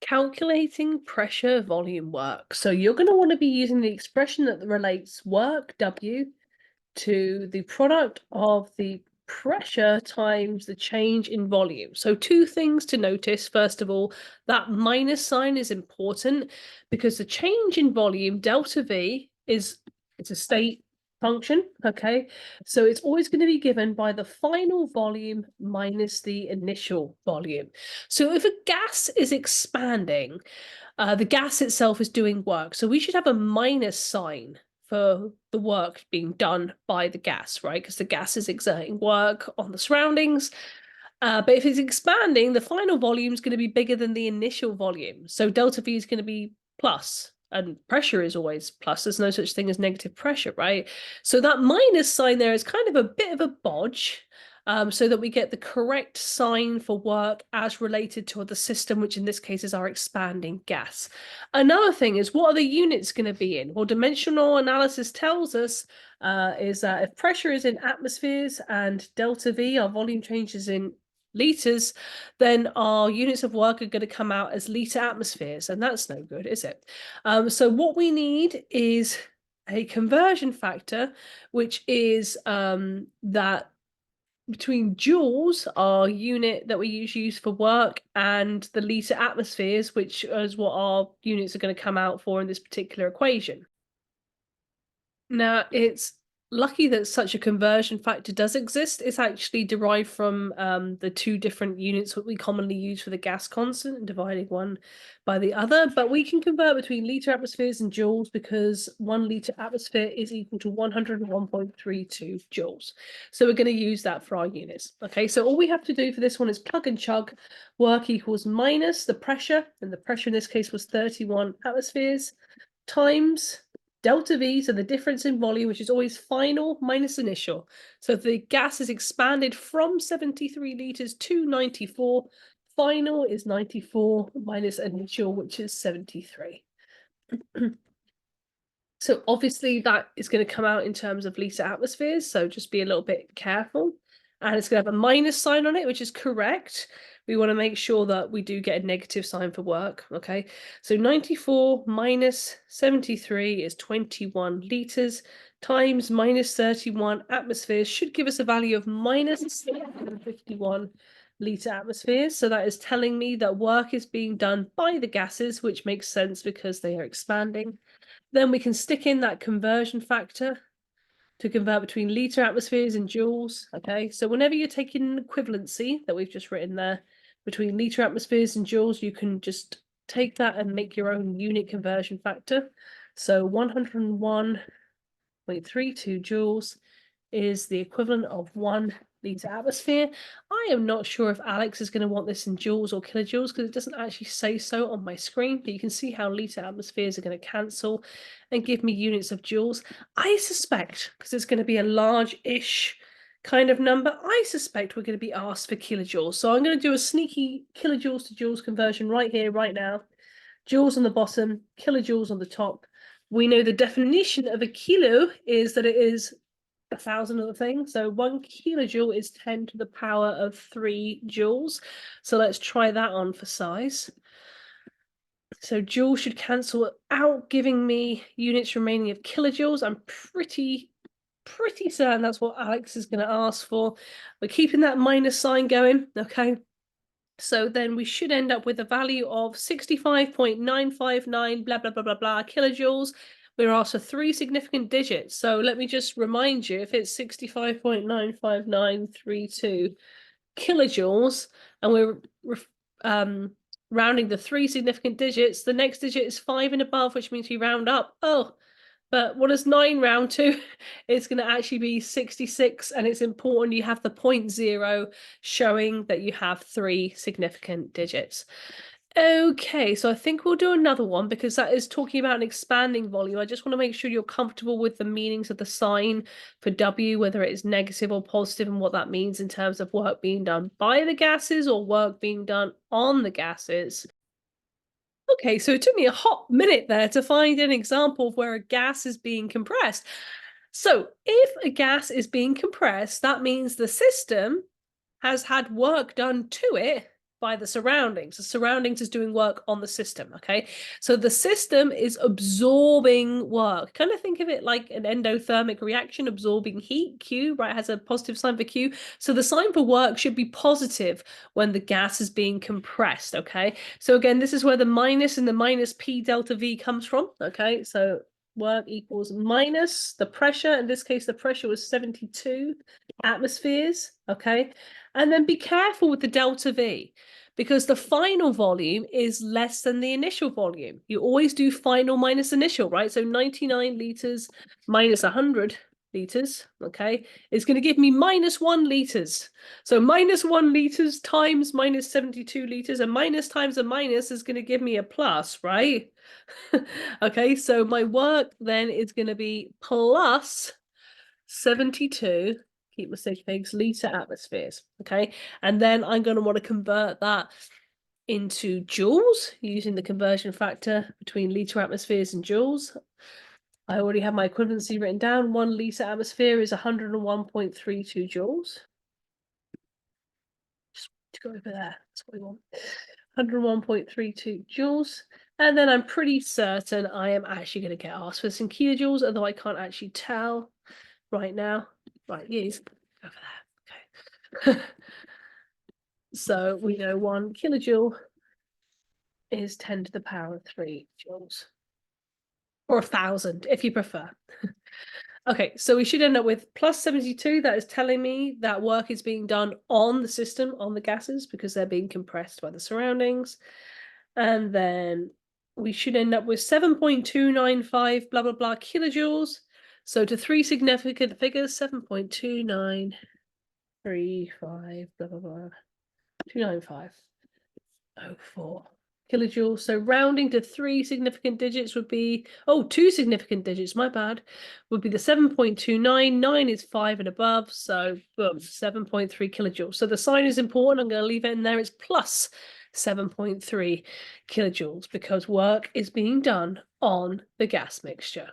Calculating pressure volume work. So you're going to want to be using the expression that relates work, W, to the product of the pressure times the change in volume. So two things to notice. First of all, that minus sign is important because the change in volume, delta V, it's a state function, okay? So it's always going to be given by the final volume minus the initial volume. So if a gas is expanding, the gas itself is doing work. So we should have a minus sign for the work being done by the gas, right? Because the gas is exerting work on the surroundings. But if it's expanding, the final volume is going to be bigger than the initial volume. So delta V is going to be plus, and pressure is always plus. There's no such thing as negative pressure, right? So that minus sign there is kind of a bit of a bodge. So that we get the correct sign for work as related to the system, which in this case is our expanding gas. Another thing is, what are the units going to be in? Well, dimensional analysis tells us is that if pressure is in atmospheres and delta V, our volume changes in liters, then our units of work are going to come out as liter atmospheres, and that's no good, is it? So what we need is a conversion factor, which is that between joules, our unit that we use for work, and the liter atmospheres, which is what our units are going to come out for in this particular equation. Now, it's lucky that such a conversion factor does exist. It's actually derived from the two different units that we commonly use for the gas constant and dividing one by the other. But we can convert between liter atmospheres and joules because 1 liter atmosphere is equal to 101.32 joules. So we're going to use that for our units. Okay, so all we have to do for this one is plug and chug. Work equals minus the pressure, and the pressure in this case was 31 atmospheres, times delta V, so the difference in volume, which is always final minus initial. So if the gas is expanded from 73 liters to 94, final is 94 minus initial, which is 73. So obviously that is going to come out in terms of liter atmospheres, so just be a little bit careful. And it's going to have a minus sign on it, which is correct. We want to make sure that we do get a negative sign for work, okay? So 94 minus 73 is 21 liters, times minus 31 atmospheres should give us a value of minus 51 liter atmospheres. So that is telling me that work is being done by the gases, which makes sense because they are expanding. Then we can stick in that conversion factor to convert between liter atmospheres and joules. Okay, so whenever you're taking an equivalency that we've just written there between liter atmospheres and joules, you can just take that and make your own unit conversion factor. So 101.32 joules is the equivalent of 1 liter atmosphere. I am not sure if ALEKS is going to want this in joules or kilojoules because it doesn't actually say so on my screen, but you can see how liter atmospheres are going to cancel and give me units of joules. I suspect, because it's going to be a large-ish kind of number, I suspect we're going to be asked for kilojoules. So I'm going to do a sneaky kilojoules to joules conversion right here, right now. Joules on the bottom, kilojoules on the top. We know the definition of a kilo is that it is 1,000 of the thing. So 1 kilojoule is 10 to the power of 3 joules. So let's try that on for size. So joule should cancel out, giving me units remaining of kilojoules. I'm pretty certain that's what ALEKS is going to ask for. We're keeping that minus sign going, okay? So then we should end up with a value of 65.959 blah blah blah blah blah kilojoules. We're asked for 3 significant digits. So let me just remind you, if it's 65.95932 kilojoules, and we're rounding the 3 significant digits, the next digit is 5 and above, which means we round up. Oh, but what does 9 round to? It's going to actually be 66, and it's important you have the 0.0 showing that you have 3 significant digits. Okay, so I think we'll do another one because that is talking about an expanding volume. I just want to make sure you're comfortable with the meanings of the sign for W, whether it is negative or positive, and what that means in terms of work being done by the gases or work being done on the gases. Okay, so it took me a hot minute there to find an example of where a gas is being compressed. So if a gas is being compressed, that means the system has had work done to it by the surroundings. The surroundings is doing work on the system, okay? So the system is absorbing work. Kind of think of it like an endothermic reaction, absorbing heat. Q, right, has a positive sign for Q. So the sign for work should be positive when the gas is being compressed, okay? So again, this is where the minus and the minus P delta V comes from, okay? So work equals minus the pressure. In this case, the pressure was 72 atmospheres, okay? And then be careful with the delta V, because the final volume is less than the initial volume. You always do final minus initial, right? So 99 liters minus 100 liters, okay, is going to give me minus 1 liters. So minus 1 liters times minus 72 liters, and minus times a minus is going to give me a plus, right? Okay, so my work then is going to be plus 72, keep my sig figs, liter atmospheres, okay? And then I'm going to want to convert that into joules using the conversion factor between liter atmospheres and joules. I already have my equivalency written down. 1 liter atmosphere is 101.32 joules. Just to go over there, that's what we want. 101.32 joules. And then I'm pretty certain I am actually going to get asked for some kilojoules, although I can't actually tell right now. Right, yes, over there. Okay. So we know 1 kilojoule is 10 to the power of 3 joules. Or 1,000, if you prefer. Okay, so we should end up with plus 72. That is telling me that work is being done on the system, on the gases, because they're being compressed by the surroundings. And then we should end up with 7.295 blah, blah, blah kilojoules. So to 3 significant figures, 7.2935 blah, blah, blah, 295.04 kilojoules. So rounding to 3 significant digits would be, 2 significant digits, my bad, would be the 7.29. 9 is 5 and above, so boom, 7.3 kilojoules. So the sign is important. I'm going to leave it in there. It's plus 7.3 kilojoules because work is being done on the gas mixture.